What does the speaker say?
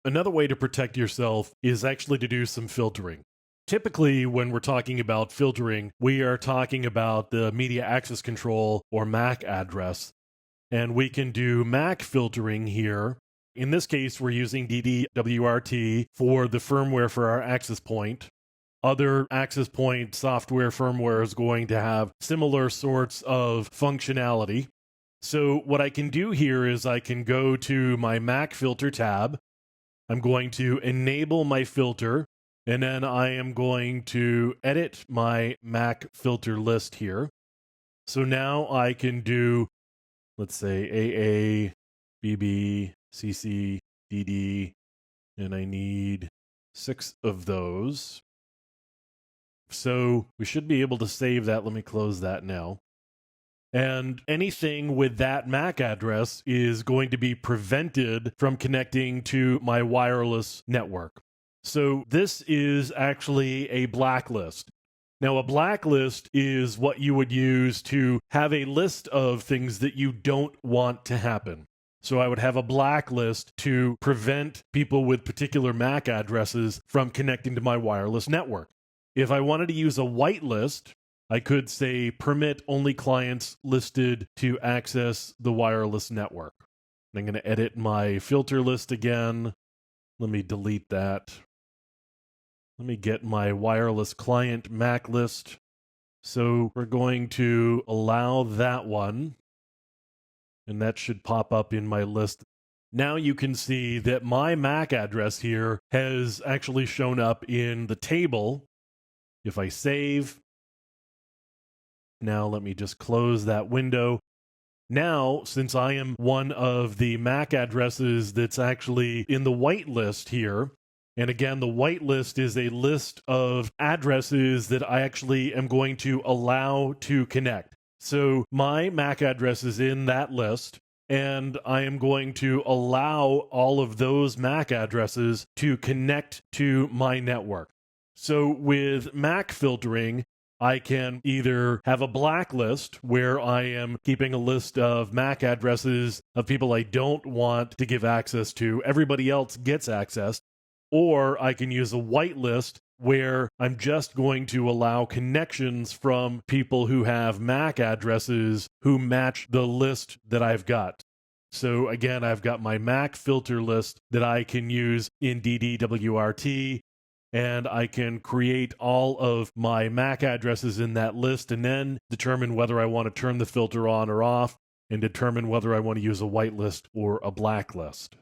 Another way to protect yourself is actually to do some filtering. Typically, when we're talking about filtering, we are talking about the media access control or MAC address. And we can do MAC filtering here. In this case, we're using DDWRT for the firmware for our access point. Other access point software firmware is going to have similar sorts of functionality. So what I can do here is I can go to my MAC filter tab. I'm going to enable my filter, and then I am going to edit my MAC filter list here. So now I can do, let's say, AA, BB, CC, DD, and I need 6 of those. So we should be able to save that. Let me close that now. And anything with that MAC address is going to be prevented from connecting to my wireless network. So this is actually a blacklist. Now, a blacklist is what you would use to have a list of things that you don't want to happen. So I would have a blacklist to prevent people with particular MAC addresses from connecting to my wireless network. If I wanted to use a whitelist, I could say permit only clients listed to access the wireless network. I'm going to edit my filter list again. Let me delete that. Let me get my wireless client MAC list. So we're going to allow that one, and that should pop up in my list. Now you can see that my MAC address here has actually shown up in the table. If I save, now let me just close that window. Now, since I am one of the MAC addresses that's actually in the whitelist here, and again, the whitelist is a list of addresses that I actually am going to allow to connect. So my MAC address is in that list, and I am going to allow all of those MAC addresses to connect to my network. So with MAC filtering, I can either have a blacklist where I am keeping a list of MAC addresses of people I don't want to give access to. Everybody else gets access. Or I can use a whitelist where I'm just going to allow connections from people who have MAC addresses who match the list that I've got. So again, I've got my MAC filter list that I can use in DDWRT, and I can create all of my MAC addresses in that list and then determine whether I want to turn the filter on or off and determine whether I want to use a whitelist or a blacklist.